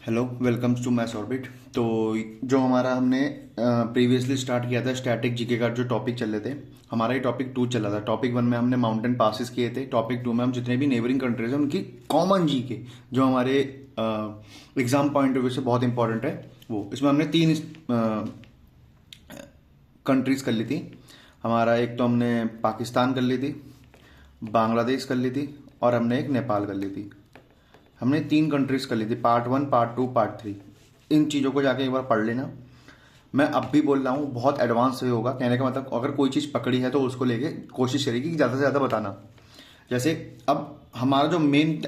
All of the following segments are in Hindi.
Hello, welcome to Maths Orbit. तो जो हमारा हमने प्रीवियसली स्टार्ट किया था स्टैटिक जीके का जो टॉपिक चल रहे थे, हमारा ये टॉपिक 2 चल रहा था। टॉपिक 1 में हमने माउंटेन पासिस किए थे। टॉपिक 2 में हम जितने भी नेबरिंग कंट्रीज हैं उनकी कॉमन जीके जो हमारे एग्जाम पॉइंट ऑफ व्यू से बहुत इंपॉर्टेंट है, वो इसमें हमने 3 कंट्रीज कर ली थी। हमारा एक तो हमने पाकिस्तान कर ली थी, बांग्लादेश कर ली थी और हमने एक नेपाल कर ली थी। हमने 3 कंट्रीज कर ली थी, पार्ट 1, पार्ट 2, पार्ट 3। इन चीज़ों को जाके एक बार पढ़ लेना। मैं अब भी बोल रहा हूँ, बहुत एडवांस वे होगा। कहने का मतलब अगर कोई चीज़ पकड़ी है तो उसको लेके कोशिश करेगी कि ज़्यादा से ज़्यादा बताना। जैसे अब हमारा जो मेन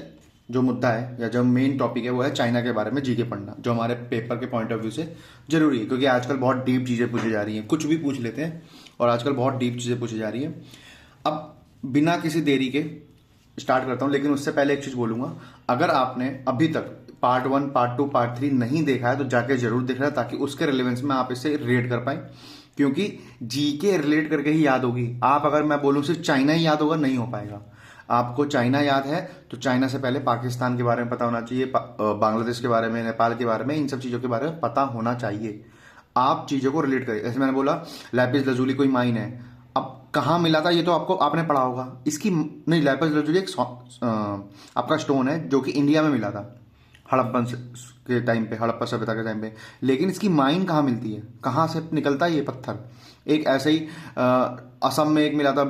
जो मुद्दा है या जो मेन टॉपिक है वो है चाइना के बारे में जीके पढ़ना, जो हमारे पेपर के पॉइंट ऑफ व्यू से जरूरी है, क्योंकि आजकल बहुत डीप चीज़ें पूछी जा रही हैं। कुछ भी पूछ लेते हैं और आजकल बहुत डीप चीज़ें पूछी जा रही हैं। अब बिना किसी देरी के स्टार्ट करता हूं, लेकिन उससे पहले एक चीज बोलूंगा। अगर आपने अभी तक पार्ट 1, पार्ट 2, पार्ट 3 नहीं देखा है तो जाके जरूर देख रहा है, ताकि उसके रिलेवेंस में आप इसे रिलेट कर पाए, क्योंकि जीके रिलेट करके ही याद होगी। आप अगर मैं बोलूं सिर्फ चाइना ही याद होगा, नहीं हो पाएगा। आपको चाइना याद है तो चाइना से पहले पाकिस्तान के बारे में पता होना चाहिए, बांग्लादेश के बारे में, नेपाल के बारे में, इन सब चीजों के बारे में पता होना चाहिए। आप चीजों को रिलेट करिए। जैसे मैंने बोला लैपिस लजूली कोई माइन है, अब कहाँ मिला था ये तो आपको आपने पढ़ा होगा। इसकी नहीं, लैपिस लजुली एक आपका स्टोन है जो कि इंडिया में मिला था हड़प्पन के टाइम पे, हड़प्पा सभ्यता के टाइम पे। लेकिन इसकी माइन कहाँ मिलती है, कहाँ से निकलता है ये पत्थर? एक ऐसे ही असम में एक मिला था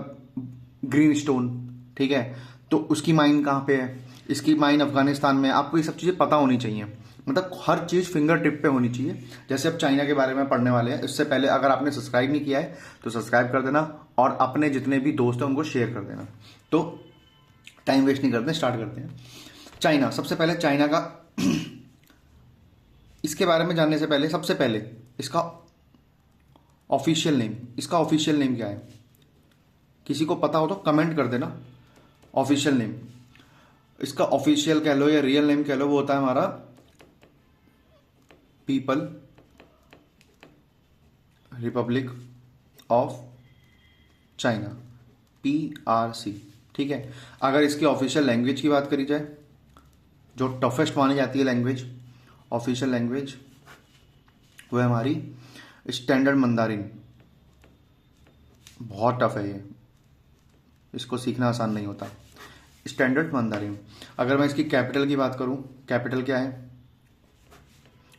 ग्रीन स्टोन, ठीक है, तो उसकी माइन कहाँ पे है? इसकी माइन अफगानिस्तान में। आपको ये सब चीज़ें पता होनी चाहिए, मतलब हर चीज़ फिंगर टिप पे होनी चाहिए। जैसे अब चाइना के बारे में पढ़ने वाले हैं, इससे पहले अगर आपने सब्सक्राइब नहीं किया है तो सब्सक्राइब कर देना और अपने जितने भी दोस्त हैं उनको शेयर कर देना। तो टाइम वेस्ट नहीं करते, स्टार्ट करते हैं। चाइना, सबसे पहले चाइना का इसके बारे में जानने से पहले सबसे पहले इसका ऑफिशियल नेम क्या है? किसी को पता हो तो कमेंट कर देना। ऑफिशियल नेम इसका, ऑफिशियल कह लो या रियल नेम कह लो, वो होता है हमारा people Republic of China, PRC, ठीक है। अगर इसकी ऑफिशियल लैंग्वेज की बात करी जाए, जो टफेस्ट मानी जाती है लैंग्वेज, ऑफिशियल लैंग्वेज, वो है हमारी स्टैंडर्ड मंदारिन। बहुत टफ है ये, इसको सीखना आसान नहीं होता। Standard Mandarin. अगर मैं इसकी कैपिटल की बात करूं, कैपिटल क्या है?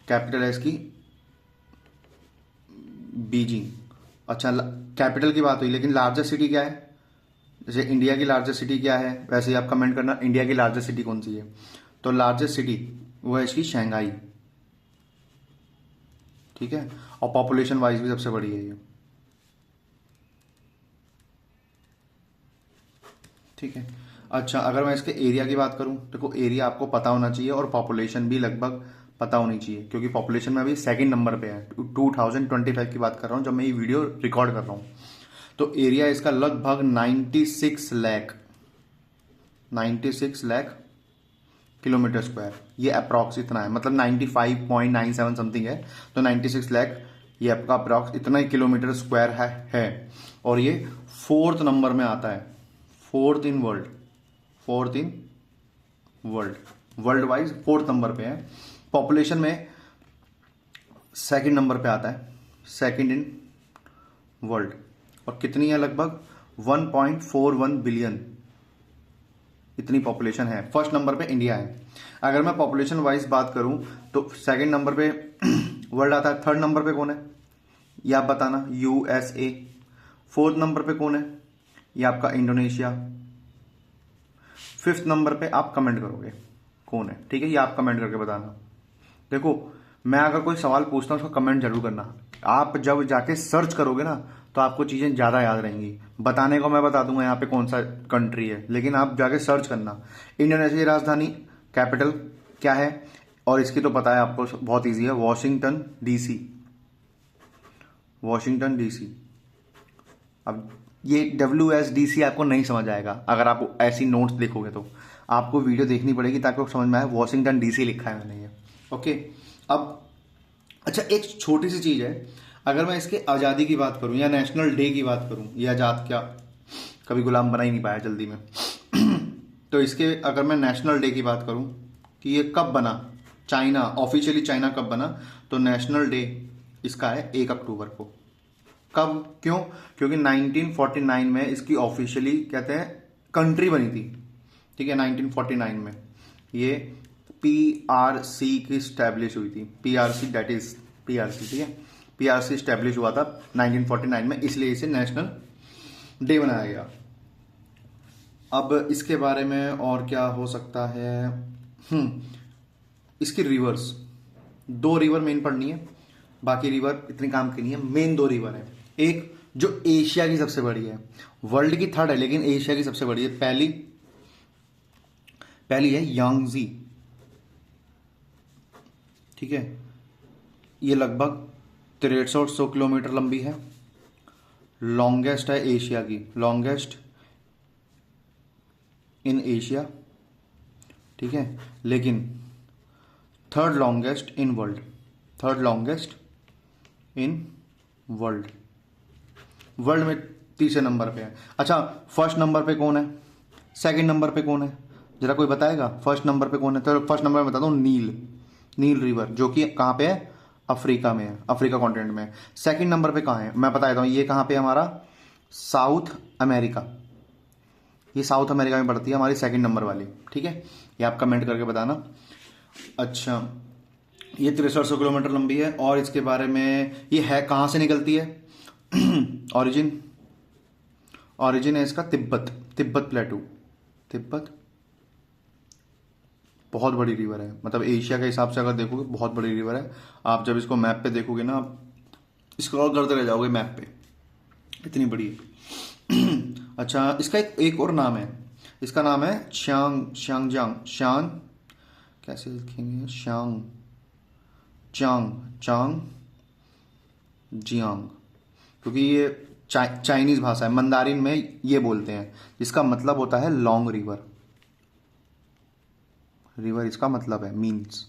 कैपिटल है इसकी बीजिंग। अच्छा, कैपिटल की बात हुई, लेकिन लार्जेस्ट सिटी क्या है? जैसे इंडिया की लार्जेस्ट सिटी क्या है, वैसे ही आप कमेंट करना इंडिया की लार्जेस्ट सिटी कौन सी है। तो लार्जेस्ट सिटी वो है इसकी शंघाई, ठीक है, और पॉपुलेशन वाइज भी सबसे बड़ी है ये, ठीक है। अच्छा, अगर मैं इसके एरिया की बात करूं, देखो एरिया आपको पता होना चाहिए और पॉपुलेशन भी लगभग पता होनी चाहिए, क्योंकि पॉपुलेशन में अभी सेकंड नंबर पे है। 2025 की बात कर रहा हूं जब मैं ये वीडियो रिकॉर्ड कर रहा हूं। तो एरिया इसका लगभग 96 लाख किलोमीटर स्क्वायर, ये अप्रॉक्स इतना है, मतलब 95.97 समथिंग है। तो 96 लाख ये आपका अप्रॉक्स इतना ही किलोमीटर स्क्वायर है। और ये 4th नंबर में आता है, 4th in world wise 4th number पे है। पॉपुलेशन में सेकंड नंबर पे आता है, सेकंड इन वर्ल्ड। और कितनी है? लगभग 1.41 बिलियन, इतनी पॉपुलेशन है। फर्स्ट नंबर पे इंडिया है। अगर मैं पॉपुलेशन वाइज बात करूं तो सेकंड नंबर पे वर्ल्ड आता है। थर्ड नंबर पे कौन है ये आप बताना, USA। फोर्थ नंबर पे कौन है? ये आपका इंडोनेशिया। फिफ्थ नंबर पे आप कमेंट करोगे कौन है, ठीक है, ये आप कमेंट करके बताना। देखो, मैं अगर कोई सवाल पूछता हूं उसका कमेंट जरूर करना। आप जब जाके सर्च करोगे ना तो आपको चीजें ज्यादा याद रहेंगी। बताने को मैं बता दूंगा यहाँ पे कौन सा कंट्री है, लेकिन आप जाके सर्च करना। इंडोनेशिया की राजधानी कैपिटल क्या है? और इसकी तो पता है आपको, बहुत इजी है, वॉशिंगटन DC। अब ये WSDC आपको नहीं समझ आएगा अगर आप ऐसी नोट्स देखोगे, तो आपको वीडियो देखनी पड़ेगी ताकि आपको समझ में आए। वॉशिंगटन DC लिखा है मैंने ये, ओके। अब अच्छा, एक छोटी सी चीज है, अगर मैं इसके आज़ादी की बात करूं या नेशनल डे की बात करूं, ये आज़ाद क्या कभी गुलाम बना ही नहीं पाया जल्दी में तो इसके अगर मैं नेशनल डे की बात करूं कि ये कब बना, चाइना ऑफिशियली चाइना कब बना, तो नेशनल डे इसका है 1 अक्टूबर को। कब, क्यों? क्योंकि 1949 में इसकी ऑफिशियली कहते हैं कंट्री बनी थी, ठीक है। 1949 में ये पीआरसी की स्टैब्लिश हुई थी, पीआरसी दैट इज पीआरसी, ठीक है। पीआरसी स्टैब्लिश हुआ था 1949 में, इसलिए इसे नेशनल डे बनाया गया। अब इसके बारे में और क्या हो सकता है, इसकी रिवर्स, 2 रिवर मेन पढ़नी है, बाकी रिवर इतनी काम की नहीं है। मेन 2 रिवर है, एक जो एशिया की सबसे बड़ी है, वर्ल्ड की 3rd है लेकिन एशिया की सबसे बड़ी है। पहली है यांगजी, ठीक है। ये लगभग 6300 किलोमीटर लंबी है, लॉन्गेस्ट है एशिया की, लॉन्गेस्ट इन एशिया, ठीक है। लेकिन 3rd longest in world, 3rd longest in world, world में 3रे नंबर पे है। अच्छा, 1st नंबर पे कौन है, 2nd नंबर पे कौन है, जरा कोई बताएगा 1st नंबर पे कौन है? तो 1st नंबर में बता दूं, नील रिवर, जो कि कहाँ पे है, अफ्रीका में है, अफ्रीका कॉन्टिनेंट में। 2nd नंबर पे कहाँ है, मैं बता देता हूँ, ये कहाँ पे हमारा साउथ अमेरिका, ये साउथ अमेरिका में पड़ती है हमारी 2nd नंबर वाली, ठीक है। ये आप कमेंट करके बताना। अच्छा, ये 6300 किलोमीटर लंबी है, और इसके बारे में ये है कहाँ से निकलती है, ओरिजिन है इसका तिब्बत प्लेटू, तिब्बत बहुत बड़ी रिवर है, मतलब एशिया के हिसाब से अगर देखोगे बहुत बड़ी रिवर है। आप जब इसको मैप पे देखोगे ना, आप स्क्रॉल करते रह जाओगे मैप पे, इतनी बड़ी है। अच्छा, इसका एक और नाम है, इसका नाम है शांग, कैसे लिखेंगे, चांग जियांग, क्योंकि ये चाइनीज भाषा है, मंदारिन में ये बोलते हैं, जिसका मतलब होता है लॉन्ग रिवर। रिवर इसका मतलब है, मीन्स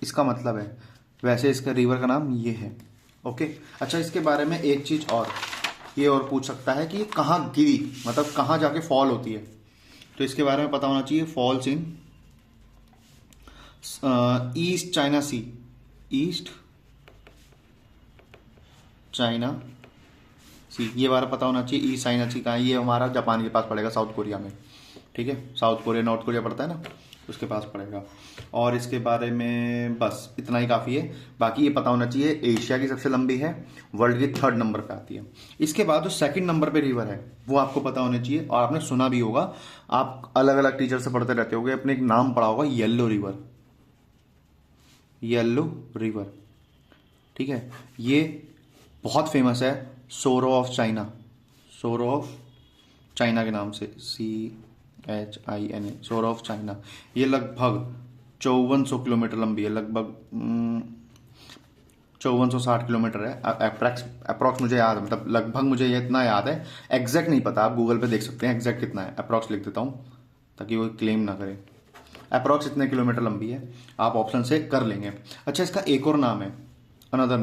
इसका मतलब है, वैसे इसका रिवर का नाम ये है, ओके। अच्छा, इसके बारे में एक चीज और, ये और पूछ सकता है कि ये कहाँ गिरी, मतलब कहाँ जाके फॉल होती है, तो इसके बारे में पता होना चाहिए। Falls in East China Sea, East China Sea, ये बारे में पता होना चाहिए। ईस्ट चाइना सी कहाँ है, ये हमारा जापान के पास पड़ेगा, साउथ कोरिया में, ठीक है। साउथ कोरिया नॉर्थ कोरिया पड़ता है ना, उसके पास पड़ेगा। और इसके बारे में बस इतना ही काफ़ी है। बाकी ये पता होना चाहिए एशिया की सबसे लंबी है, वर्ल्ड की 3rd नंबर पे आती है। इसके बाद जो 2nd नंबर पे रिवर है वो आपको पता होना चाहिए, और आपने सुना भी होगा, आप अलग अलग टीचर से पढ़ते रहते होगे, अपने एक नाम पढ़ा होगा, येलो रिवर, ठीक है। ये बहुत फेमस है, सोरो ऑफ चाइना के नाम से, CHINA, सोरो ऑफ चाइना। ये लगभग 5400 किलोमीटर लंबी है, लगभग 5460 किलोमीटर है, अप्रॉक्स मुझे याद है, मतलब लगभग मुझे ये इतना याद है, एग्जैक्ट नहीं पता, आप गूगल पे देख सकते हैं एग्जैक्ट कितना है, अप्रॉक्स लिख देता हूँ ताकि वो क्लेम ना करे। अप्रॉक्स इतने किलोमीटर लंबी है, आप ऑप्शन से कर लेंगे। अच्छा, इसका एक और नाम है, अनदर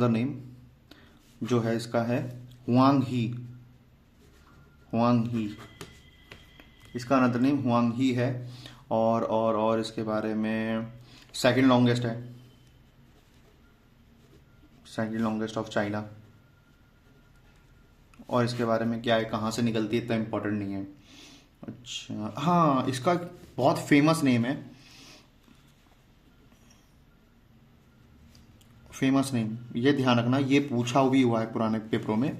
नेम जो है इसका है हुआंग ही, इसका अनदर नेम हुआंग ही है। और इसके बारे में 2nd लॉन्गेस्ट है, 2nd लॉन्गेस्ट ऑफ चाइना। और इसके बारे में क्या है, कहाँ से निकलती है, इतना इम्पोर्टेंट नहीं है। अच्छा, हाँ, इसका बहुत फेमस नेम है, ये ध्यान रखना, ये पूछा भी हुआ है पुराने पेपरों में।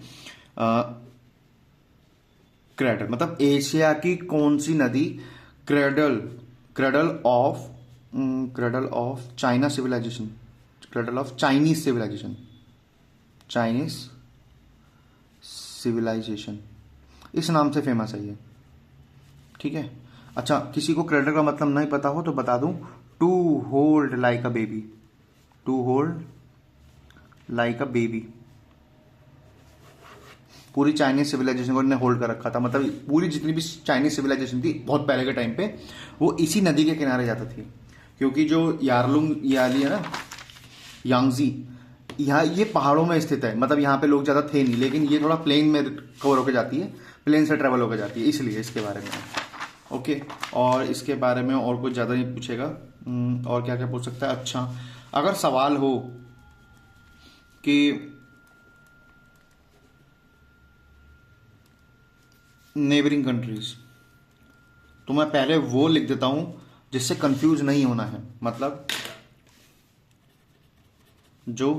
क्रेडल मतलब एशिया की कौन सी नदी क्रेडल ऑफ चाइनीज सिविलाइजेशन, इस नाम से फेमस है ये, ठीक है। अच्छा, किसी को क्रेडल का मतलब नहीं पता हो तो बता दूं, to hold like a baby, पूरी चाइनीज सिविलाइजेशन को इन्होंने होल्ड कर रखा था, मतलब पूरी जितनी भी चाइनीज सिविलाइजेशन थी बहुत पहले के टाइम पे, वो इसी नदी के किनारे जाती थी, क्योंकि जो याली है ना, यांगजी, यहाँ ये पहाड़ों में स्थित है, मतलब यहाँ पे लोग ज़्यादा थे नहीं, लेकिन ये थोड़ा प्लेन में कवर होकर जाती है, प्लेन से ट्रेवल होकर जाती है, इसलिए इसके बारे में। ओके, और इसके बारे में और कुछ ज़्यादा नहीं पूछेगा। और क्या क्या पूछ सकता है? अच्छा, अगर सवाल हो कि नेबरिंग कंट्रीज, तो मैं पहले वो लिख देता हूं जिससे कंफ्यूज नहीं होना है। मतलब जो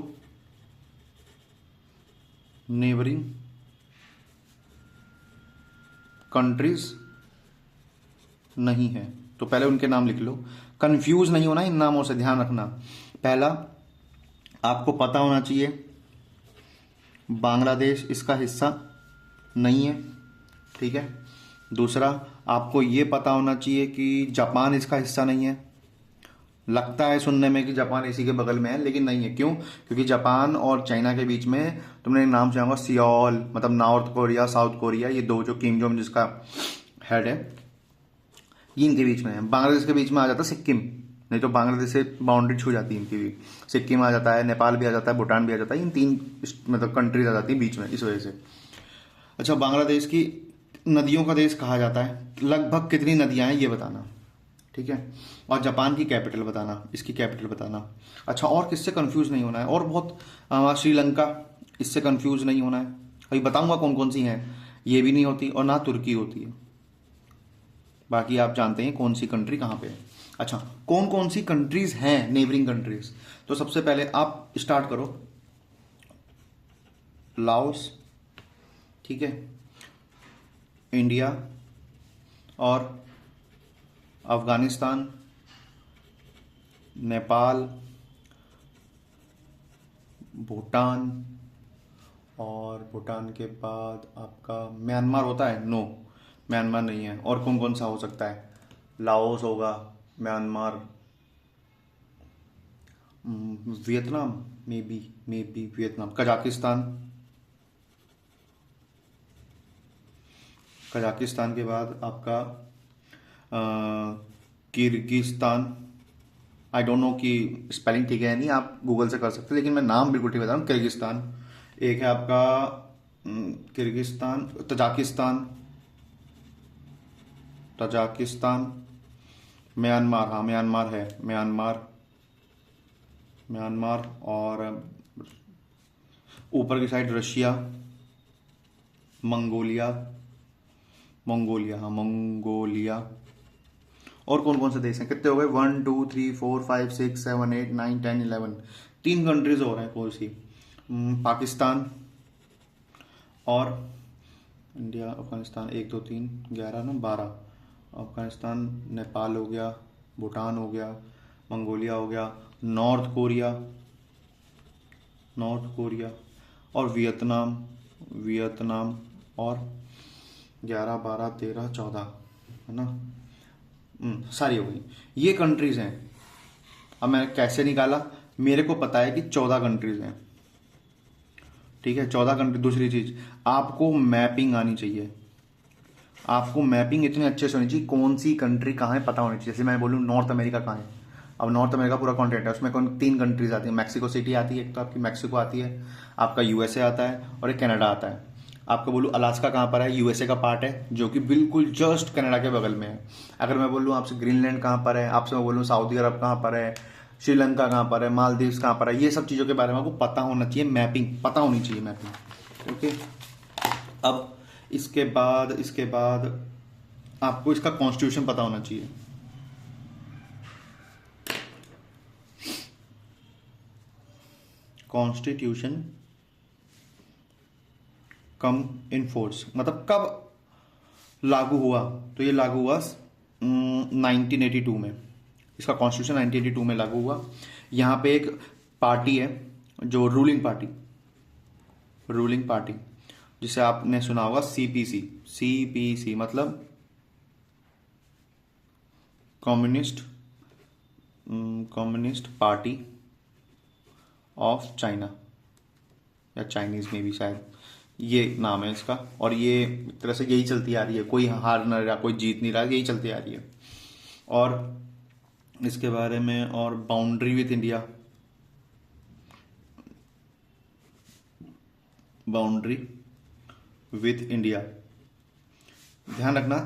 नेबरिंग कंट्रीज नहीं है, तो पहले उनके नाम लिख लो। कंफ्यूज नहीं होना इन नामों से, ध्यान रखना। पहला, आपको पता होना चाहिए बांग्लादेश इसका हिस्सा नहीं है, ठीक है। दूसरा, आपको ये पता होना चाहिए कि जापान इसका हिस्सा नहीं है। लगता है सुनने में कि जापान इसी के बगल में है, लेकिन नहीं है। क्यों? क्योंकि जापान और चाइना के बीच में तुमने एक नाम सुना होगा, सियोल, मतलब नॉर्थ कोरिया साउथ कोरिया, ये दो जो किम जोंग जिसका हेड है, ये इनके बीच में है। बांग्लादेश के बीच में आ जाता है सिक्किम, नहीं तो बांग्लादेश से बाउंड्री छू जाती है इनकी भी। सिक्किम आ जाता है, नेपाल भी आ जाता है, भूटान भी आ जाता है, इन तीन मतलब कंट्रीज आ जाती है बीच में, इस वजह से। अच्छा, बांग्लादेश की नदियों का देश कहा जाता है, लगभग कितनी नदियां हैं ये बताना, ठीक है। और जापान की कैपिटल बताना, इसकी कैपिटल बताना। अच्छा, और किससे कंफ्यूज नहीं होना है? और बहुत श्रीलंका, इससे कंफ्यूज नहीं होना है। अभी बताऊंगा कौन कौन सी हैं। ये भी नहीं होती, और ना तुर्की होती है। बाकी आप जानते हैं कौन सी कंट्री कहाँ पे है। अच्छा, कौन कौन सी कंट्रीज हैं नेबरिंग कंट्रीज? तो सबसे पहले आप स्टार्ट करो, लाओस, ठीक है, इंडिया और अफगानिस्तान, नेपाल, भूटान, और भूटान के बाद आपका म्यांमार होता है? नो, म्यांमार नहीं है। और कौन कौन सा हो सकता है? लाओस होगा, Myanmar, Vietnam, may be Vietnam, Kazakhstan, Kazakhstan के बाद आपका किर्गिस्तान। आई डोंट नो कि स्पेलिंग ठीक है या नहीं, आप गूगल से कर सकते हैं, लेकिन मैं नाम बिल्कुल ठीक बता रहा हूँ, किर्गिस्तान। एक है आपका किर्गिस्तान, तजाकिस्तान, तजाकिस्तान, म्यांमार, हाँ म्यांमार है, म्यांमार, म्यांमार, और ऊपर की साइड रशिया, मंगोलिया, मंगोलिया, हाँ मंगोलिया। और कौन कौन से देश हैं? कितने हो गए? 1 2 3 4 5 6 7 8 9 10 11, तीन कंट्रीज हो रहे हैं। कौन सी? पाकिस्तान और इंडिया, अफगानिस्तान, 1 2 3 11 ना 12। अफगानिस्तान, नेपाल हो गया, भूटान हो गया, मंगोलिया हो गया, नॉर्थ कोरिया, नॉर्थ कोरिया, और वियतनाम, वियतनाम, और 11 12 13 14, है ना। सारी हो गई, ये कंट्रीज हैं। अब मैंने कैसे निकाला? मेरे को पता है कि 14 कंट्रीज हैं, ठीक है, 14 कंट्री। दूसरी चीज, आपको मैपिंग आनी चाहिए। आपको मैपिंग इतने अच्छे से होनी चाहिए, कौन सी कंट्री कहाँ है पता होनी चाहिए। जैसे मैं बोलूँ नॉर्थ अमेरिका कहाँ है, अब नॉर्थ अमेरिका पूरा कॉन्टिनेंट है, उसमें कौन तीन कंट्रीज आती है। मैक्सिको सिटी आती है, एक तो आपकी मैक्सिको आती है, आपका यूएसए आता है, और एक कनाडा आता है। आपको बोलूँ अलास्का कहाँ पर है, यूएसए का पार्ट है, जो कि बिल्कुल जस्ट कनाडा के बगल में है। अगर मैं बोलूँ आपसे ग्रीनलैंड कहाँ पर है, आपसे मैं बोलूँ सऊदी अरब कहाँ पर है, श्रीलंका कहाँ पर है, मालदीव्स कहाँ पर है, ये सब चीज़ों के बारे में आपको पता होना चाहिए। मैपिंग पता होनी चाहिए, मैपिंग। ओके, अब इसके बाद आपको इसका कॉन्स्टिट्यूशन पता होना चाहिए। कॉन्स्टिट्यूशन कम इन फोर्स, मतलब कब लागू हुआ? तो ये लागू हुआ 1982 में। इसका कॉन्स्टिट्यूशन 1982 में लागू हुआ। यहाँ पे एक पार्टी है जो रूलिंग पार्टी, जिसे आपने सुना होगा सीपीसी। सीपीसी मतलब कम्युनिस्ट पार्टी ऑफ चाइना, या चाइनीज में भी शायद ये नाम है इसका। और ये एक तरह से यही चलती आ रही है, कोई हार नहीं रहा, कोई जीत नहीं रहा, यही चलती आ रही है। और इसके बारे में, और boundary with India, boundary with India, ध्यान रखना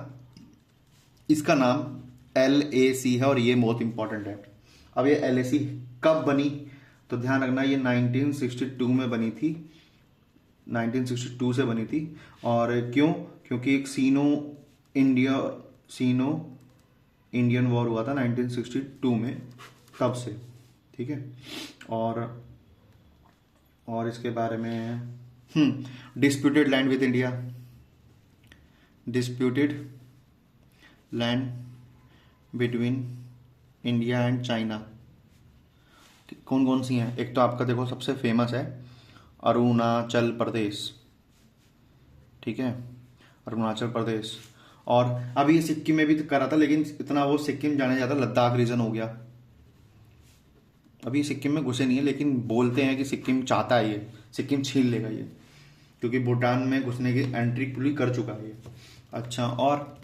इसका नाम LAC है और ये बहुत इंपॉर्टेंट है। अब ये LAC कब बनी, तो ध्यान रखना ये 1962 में बनी थी, 1962 से बनी थी। और क्यों? क्योंकि एक सीनो इंडियन वॉर हुआ था 1962 में, तब से। ठीक है। और इसके बारे में disputed land with India, disputed land between India and China, कौन कौन सी हैं? एक तो आपका देखो सबसे फेमस है अरुणाचल प्रदेश। ठीक है, अरुणाचल प्रदेश। और अभी ये सिक्किम में भी करा था, लेकिन इतना वो सिक्किम जाने जाता, लद्दाख रीजन हो गया। अभी सिक्किम में घुसे नहीं है, लेकिन बोलते हैं कि सिक्किम चाहता है ये, सिक्किम छीन लेगा ये, क्योंकि भूटान में घुसने की एंट्री पूरी कर चुका है ये। अच्छा, और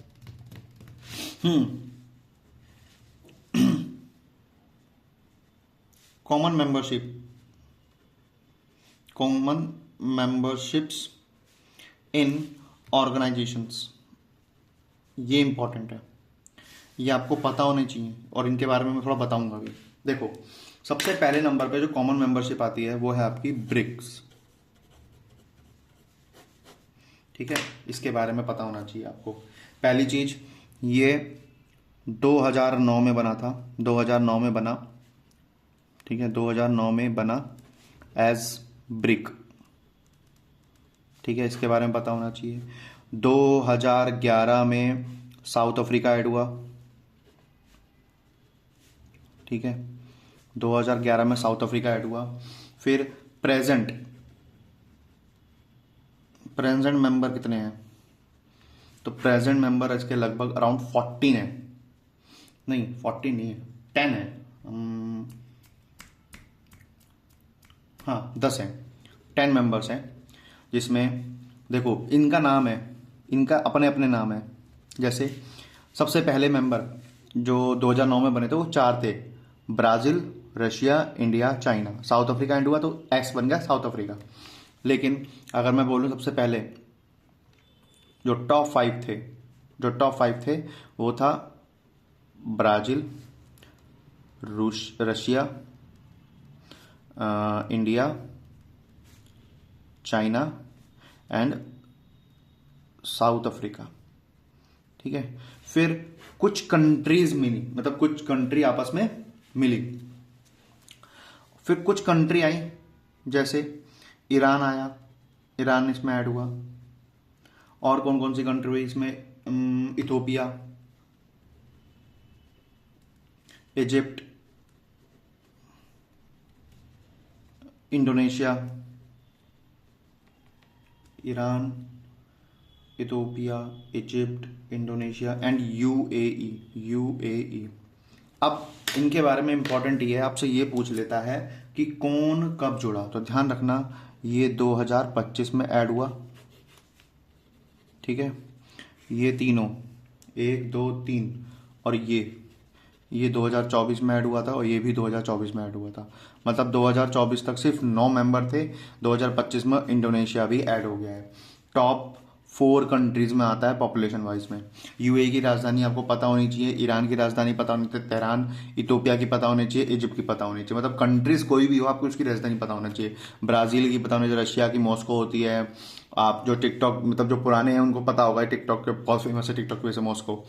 कॉमन मेंबरशिप्स इन ऑर्गेनाइजेशंस, ये इंपॉर्टेंट है, ये आपको पता होने चाहिए और इनके बारे में मैं थोड़ा बताऊंगा भी। देखो, सबसे पहले नंबर पे जो कॉमन मेंबरशिप आती है वो है आपकी ब्रिक्स। ठीक है, इसके बारे में पता होना चाहिए आपको। पहली चीज, ये 2009 में बना था, 2009 में बना। ठीक है, 2009 में बना एज ब्रिक। ठीक है, इसके बारे में पता होना चाहिए। 2011 में साउथ अफ्रीका ऐड हुआ। ठीक है, 2011 में साउथ अफ्रीका ऐड हुआ। फिर प्रेजेंट मेंबर कितने हैं? तो प्रेजेंट मेंबर इसके लगभग अराउंड 14 है, नहीं 14 नहीं है, 10 है। हाँ 10 है, 10 मेंबर्स हैं, जिसमें देखो इनका नाम है, इनका अपने अपने नाम है। जैसे सबसे पहले मेंबर जो 2009 में बने थे वो 4 थे, Brazil, Russia, India, China. South Africa and हुआ तो एक्स बन गया साउथ अफ्रीका। लेकिन अगर मैं बोलूं सबसे पहले जो टॉप 5 थे वो था Brazil, Russia, India, China and south Africa. ठीक है, फिर कुछ कंट्रीज मिली, मतलब कुछ कंट्री आपस में मिली। फिर कुछ कंट्री आई, जैसे ईरान आया, ईरान इसमें ऐड हुआ। और कौन कौन सी कंट्री हुई इसमें? Ethiopia, Egypt, Indonesia, Iran, Ethiopia, Egypt, Indonesia and UAE. अब इनके बारे में इंपॉर्टेंट ये है, आपसे ये पूछ लेता है कि कौन कब जुड़ा। तो ध्यान रखना ये 2025 में ऐड हुआ। ठीक है, ये तीनों 1 2 3 और ये 2024 में ऐड हुआ था और ये भी 2024 में ऐड हुआ था। मतलब 2024 तक सिर्फ 9 मेंबर थे, 2025 में इंडोनेशिया भी ऐड हो गया है। टॉप 4 कंट्रीज में आता है पॉपुलेशन वाइज में। यूएई की राजधानी आपको पता होनी चाहिए, ईरान की राजधानी पता होनी चाहिए तेहरान, इथोपिया की पता होनी चाहिए, इजिप्ट की पता होनी चाहिए। मतलब कंट्रीज कोई भी हो आपको उसकी राजधानी पता होना चाहिए। ब्राजील की पता होनी चाहिए, रशिया की मॉस्को होती है। आप जो टिकटॉक मतलब जो पुराने हैं उनको पता होगा, टिकटॉक के बहुत फेमस है, टिकटॉक की वजह से मॉस्को।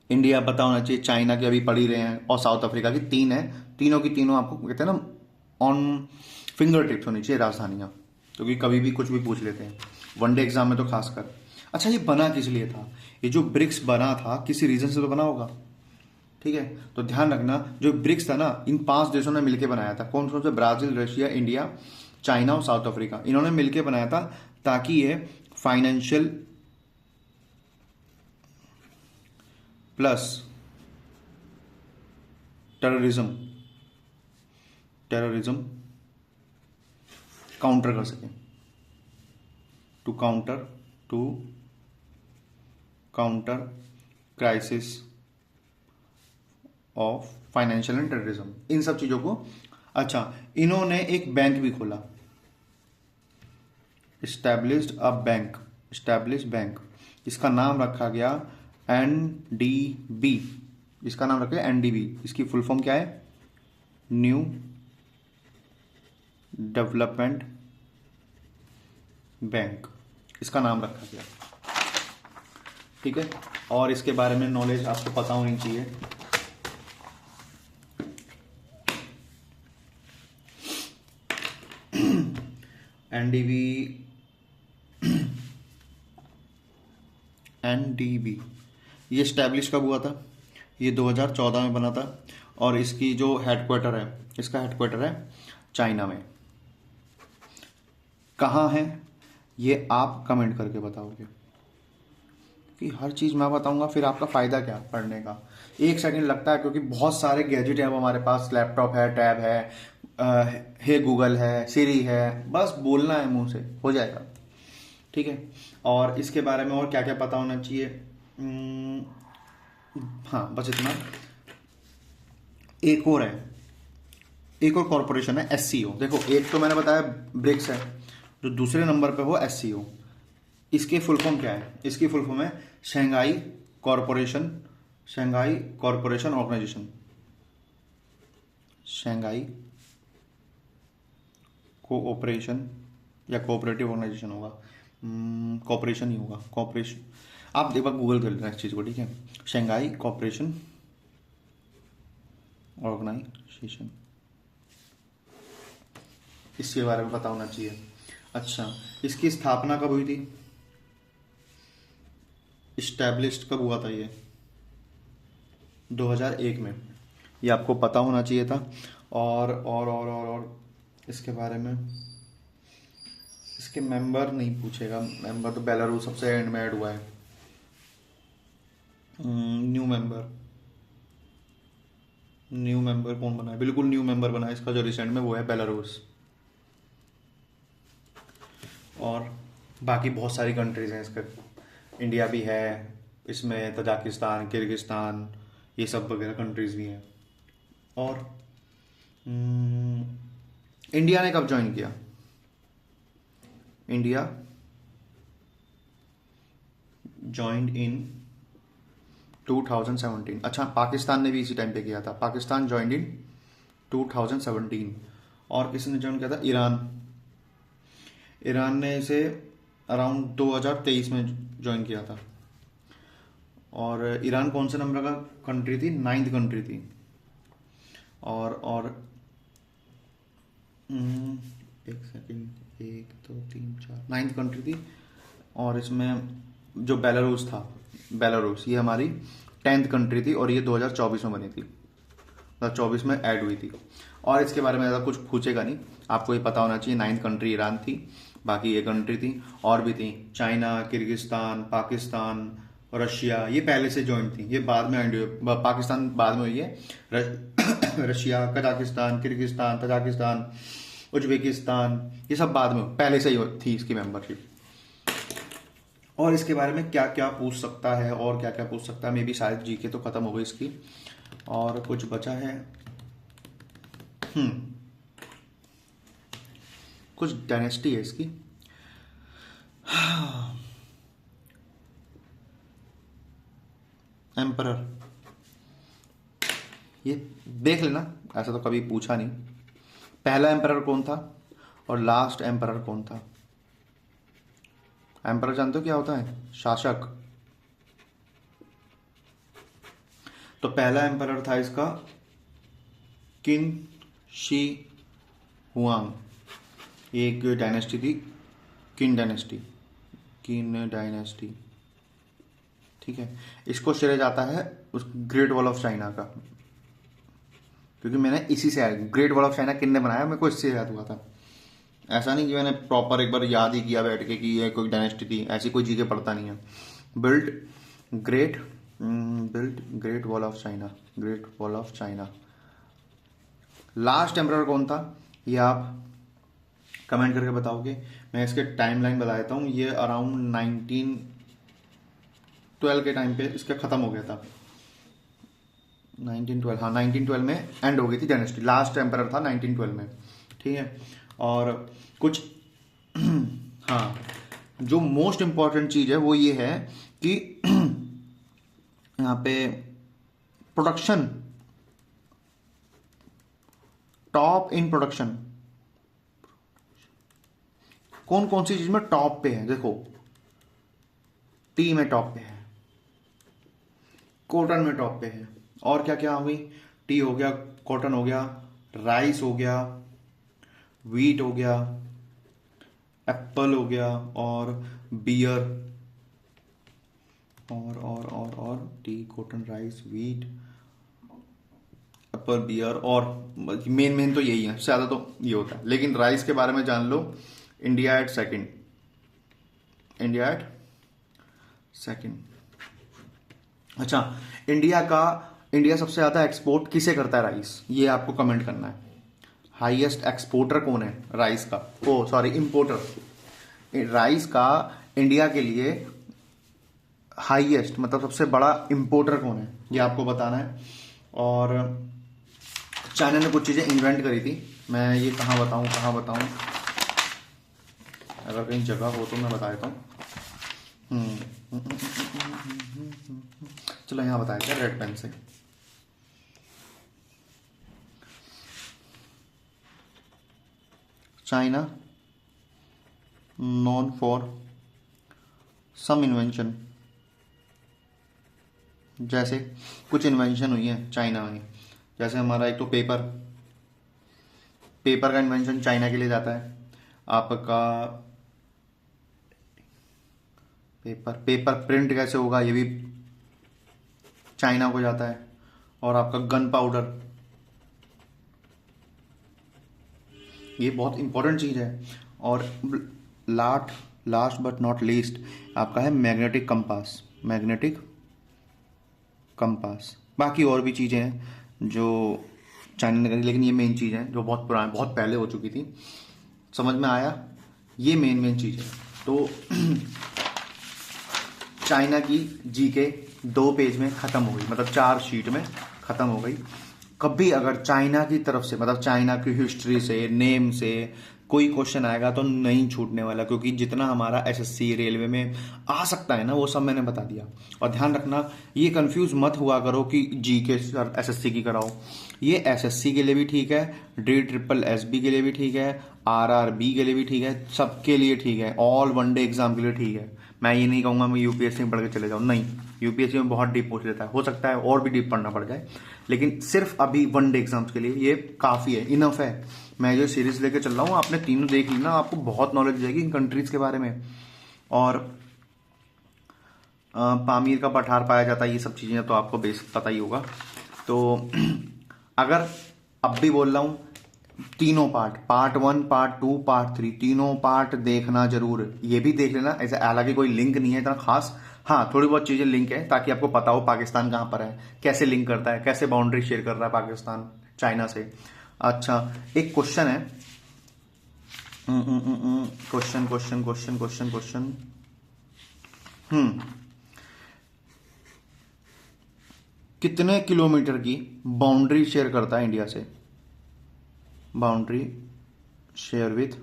इंडिया पता होना चाहिए, चाइना की अभी पढ़ ही रहे हैं, और साउथ अफ्रीका की 3 है। तीनों की तीनों आपको कहते हैं ना ऑन फिंगर टिप्स होनी चाहिए राजधानियां, क्योंकि कभी भी कुछ भी पूछ लेते हैं, वनडे एग्जाम में तो खासकर। अच्छा, ये बना किस लिए था? ये जो ब्रिक्स बना था किसी रीजन से तो बना होगा। ठीक है, तो ध्यान रखना जो ब्रिक्स था ना, इन 5 देशों ने मिलकर बनाया था। कौन कौन से? ब्राजील, रशिया, इंडिया, चाइना और साउथ अफ्रीका। इन्होंने मिलकर बनाया था ताकि ये फाइनेंशियल प्लस टेररिज्म काउंटर कर सके, to counter crisis of financial and terrorism, इन सब चीजों को। अच्छा, इन्होंने एक बैंक भी खोला, एस्टैब्लिश्ड बैंक। इसका नाम रखा गया NDB। इसका नाम रखा गया NDB। इसकी फुल फॉर्म क्या है? न्यू डेवलपमेंट बैंक, इसका नाम रखा गया। ठीक है, और इसके बारे में नॉलेज आपको पता होनी चाहिए। NDB ये स्टैब्लिश कब हुआ था? ये 2014 में बना था, और इसकी जो हेडक्वार्टर है, इसका हेडक्वार्टर है चाइना में। कहाँ है ये आप कमेंट करके बताओगे, कि हर चीज़ मैं बताऊंगा फिर आपका फ़ायदा क्या पढ़ने का? 1 सेकंड लगता है, क्योंकि बहुत सारे गैजेट हैं अब हमारे पास। लैपटॉप है, टैब है गूगल है, सिरी है, बस बोलना है मुंह से, हो जाएगा। ठीक है, और इसके बारे में और क्या क्या पता होना चाहिए? हाँ, बस इतना। एक और है, एक और कॉरपोरेशन है SCO। देखो, एक तो मैंने बताया ब्रिक्स है, जो दूसरे नंबर पे हो SCO। इसकी फुल फॉर्म क्या है? इसकी फुल फॉर्म है Shanghai corporation organisation. Shanghai cooperation या कोऑपरेटिव ऑर्गेनाइजेशन होगा, कॉपरेशन ही होगा, कॉपरेशन। आप एक बार गूगल कर लेना इस चीज़ को, ठीक है? शंघाई कॉपरेशन ऑर्गेनाइजेशन, इसके बारे में पता होना चाहिए। अच्छा, इसकी स्थापना कब हुई थी? इस्टेब्लिश्ड कब हुआ था ये? 2001 में। ये आपको पता होना चाहिए था। और इसके बारे में, इसके मेंबर नहीं पूछेगा, मेंबर तो बेलारूस सबसे एंड में ऐड हुआ है। न्यू मेंबर कौन बना है? बिल्कुल न्यू मेंबर बना है इसका जो रिसेंट में, वो है बेलारूस। और बाकी बहुत सारी कंट्रीज हैं इसके, इंडिया भी है इसमें, तजाकिस्तान, किर्गिस्तान, ये सब वगैरह कंट्रीज भी हैं। और इंडिया ने कब ज्वाइन किया? India joined in 2017। अच्छा, पाकिस्तान ने भी इसी टाइम पे किया था। Pakistan joined in 2017। और किसने ज्वाइन किया था? ईरान ने इसे अराउंड 2023 में ज्वाइन किया था। और ईरान कौन से नंबर का कंट्री थी? 9th कंट्री थी। और एक सेकंड, 1 2 3 4, 9th कंट्री थी। और इसमें जो बेलारूस था, बेलारूस ये हमारी 10th कंट्री थी, और ये 2024 में बनी थी, 2024 में ऐड हुई थी। और इसके बारे में ज़्यादा कुछ पूछेगा नहीं, आपको ये पता होना चाहिए। 9th कंट्री ईरान थी, बाकी ये कंट्री थी, और भी थी, चाइना, किर्गिस्तान, पाकिस्तान, रशिया, ये पहले से ज्वाइन थी, ये बाद में ऐड हुई। पाकिस्तान बाद में हुई है। Russia, Kazakhstan, Kyrgyzstan, Tajikistan, Uzbekistan, ये सब बाद में, पहले से ही थी इसकी मेंबरशिप। और इसके बारे में क्या क्या पूछ सकता है, और क्या क्या पूछ सकता है, मे बी शायद जीके तो खत्म हो गई इसकी, और कुछ बचा है। कुछ डायनेस्टी है इसकी। एम्परर, ये देख लेना, ऐसा तो कभी पूछा नहीं। पहला एम्परर कौन था और लास्ट एम्परर कौन था? एम्परर जानते हो क्या होता है? शासक। तो पहला एम्परर था इसका किन शी हुआंग। ये एक डायनेस्टी थी, किन डायनेस्टी। ठीक है, इसको श्रेय जाता है उस ग्रेट वॉल ऑफ चाइना का, क्योंकि मैंने इसी से आया। ग्रेट वॉल ऑफ चाइना किसने बनाया, मेरे को इससे याद हुआ था। ऐसा नहीं कि मैंने प्रॉपर एक बार याद ही किया बैठ के कि ये कोई डायनेस्टी थी, ऐसी कोई चीज़ें पढ़ता नहीं है। Build great wall of China. Last emperor कौन था ये आप कमेंट करके बताओगे। मैं इसके टाइमलाइन बता देता हूँ। ये अराउंड 1912 के टाइम पे इसका ख़त्म हो गया था। 1912, हाँ 1912 में एंड हो गई थी डायनेस्टी। लास्ट एम्परर था 1912 में, ठीक है। और कुछ हाँ, जो मोस्ट इम्पॉर्टेंट चीज़ है वो ये है कि यहाँ पे प्रोडक्शन, टॉप इन प्रोडक्शन कौन कौन सी चीज में टॉप पे है। देखो, टी में टॉप पे है, कॉटन में टॉप पे है, और क्या क्या हुई, टी हो गया, कॉटन हो गया, राइस हो गया, वीट हो गया, एप्पल हो गया, और बियर, और tea, cotton, rice, wheat, apple, pear, और मेन तो यही है, ज्यादा तो ये होता है। लेकिन राइस के बारे में जान लो, इंडिया एट सेकंड, अच्छा, इंडिया सबसे ज्यादा एक्सपोर्ट किसे करता है राइस, ये आपको कमेंट करना है। हाईएस्ट एक्सपोर्टर कौन है राइस का, ओ सॉरी इंपोर्टर राइस का, इंडिया के लिए हाईएस्ट मतलब सबसे बड़ा इंपोर्टर कौन है, ये आपको बताना है। और चाइना ने कुछ चीजें इन्वेंट करी थी, मैं ये कहाँ बताऊं, अगर कहीं जगह हो तो मैं बता देता हूँ। चलो यहाँ बताया क्या, रेड पेन से। China known for some invention, जैसे कुछ इन्वेंशन हुई है चाइना में, जैसे हमारा एक तो पेपर का इन्वेंशन चाइना के लिए जाता है। आपका पेपर प्रिंट कैसे होगा, ये भी चाइना को जाता है। और आपका गन पाउडर, ये बहुत इंपॉर्टेंट चीज है। और लास्ट बट नॉट लीस्ट आपका है मैग्नेटिक कंपास। बाकी और भी चीजें हैं जो चाइना ने करी, लेकिन ये मेन चीज है जो बहुत पुरानी, बहुत पहले हो चुकी थी। समझ में आया, ये मेन चीज है। तो चाइना की जीके 2 पेज में खत्म हो गई, मतलब 4 शीट में खत्म हो गई। कभी अगर चाइना की तरफ से, मतलब चाइना की हिस्ट्री से, नेम से कोई क्वेश्चन आएगा तो नहीं छूटने वाला, क्योंकि जितना हमारा एसएससी रेलवे में आ सकता है ना, वो सब मैंने बता दिया। और ध्यान रखना, ये कंफ्यूज मत हुआ करो कि जीके सर एसएससी की कराओ। ये एसएससी के लिए भी ठीक है, DSSB के लिए भी ठीक है, RRB के लिए भी ठीक है, सबके लिए ठीक है, ऑल वनडे एग्जाम के लिए ठीक है। मैं ये नहीं कहूंगा मैं यूपीएससी में पढ़ के चले जाऊं, नहीं, यूपीएससी में बहुत डीप पूछ लेता है, हो सकता है और भी डीप पढ़ना पड़ जाए, लेकिन सिर्फ अभी वनडे एग्जाम्स के लिए ये काफी है, इनफ है। मैं जो सीरीज लेके चल रहा हूँ, आपने तीनों देख ली ना, आपको बहुत नॉलेज जाएगी इन कंट्रीज के बारे में। और पामीर का पठार पाया जाता है, ये सब चीजें तो आपको बेसिक पता ही होगा। तो अगर अब भी बोल रहा हूं, तीनों पार्ट 1, पार्ट 2, पार्ट 3, तीनों पार्ट देखना जरूर। ये भी देख लेना, ऐसे हालांकि कोई लिंक नहीं है इतना खास, हाँ थोड़ी बहुत चीजें लिंक है, ताकि आपको पता हो पाकिस्तान कहां पर है, कैसे लिंक करता है, कैसे बाउंड्री शेयर कर रहा है पाकिस्तान चाइना से। अच्छा, एक क्वेश्चन है, क्वेश्चन कितने किलोमीटर की बाउंड्री शेयर करता है इंडिया से, बाउंड्री शेयर विथ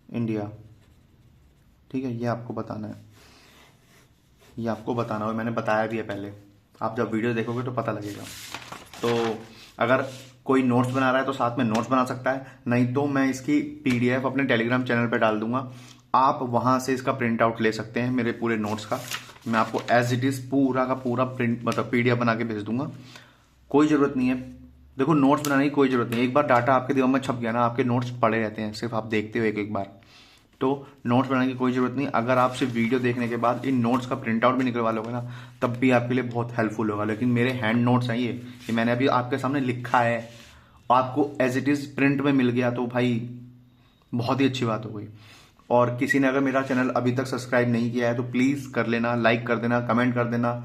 इंडिया, ठीक है, ये आपको बताना है, ये आपको बताना है, मैंने बताया भी है पहले, आप जब वीडियो देखोगे तो पता लगेगा। तो अगर कोई नोट्स बना रहा है तो साथ में नोट्स बना सकता है, नहीं तो मैं इसकी PDF अपने टेलीग्राम चैनल पे डाल दूंगा, आप वहां से इसका प्रिंट आउट ले सकते हैं मेरे पूरे नोट्स का। मैं आपको एज इट इज पूरा का पूरा प्रिंट मतलब PDF बना के भेज दूंगा, कोई जरूरत नहीं है। देखो, नोट्स बनाने की कोई जरूरत नहीं, एक बार डाटा आपके दिमाग में छप गया ना, आपके नोट्स पड़े रहते हैं, सिर्फ आप देखते हो एक एक बार। तो नोट्स बनाने की कोई जरूरत नहीं, अगर आप सिर्फ वीडियो देखने के बाद इन नोट्स का प्रिंट आउट भी निकलवा लोगे ना, तब भी आपके लिए बहुत हेल्पफुल होगा। लेकिन मेरे हैंड नोट्स हैं ये मैंने अभी आपके सामने लिखा है, आपको एज इट इज प्रिंट में मिल गया तो भाई बहुत ही अच्छी बात हो गई। और किसी ने अगर मेरा चैनल अभी तक सब्सक्राइब नहीं किया है तो प्लीज कर लेना, लाइक कर देना, कमेंट कर देना।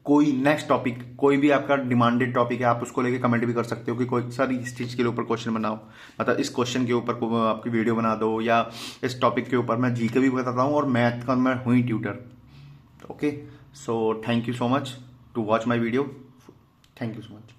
कोई नेक्स्ट टॉपिक, कोई भी आपका डिमांडेड टॉपिक है, आप उसको लेके कमेंट भी कर सकते हो कि कोई सर इस चीज के ऊपर क्वेश्चन बनाओ, मतलब इस क्वेश्चन के ऊपर आपकी वीडियो बना दो, या इस टॉपिक के ऊपर। मैं जीके भी बताता हूँ और मैथ का मैं हुई tutor. Okay, so thank you so much to watch my video, thank you so much.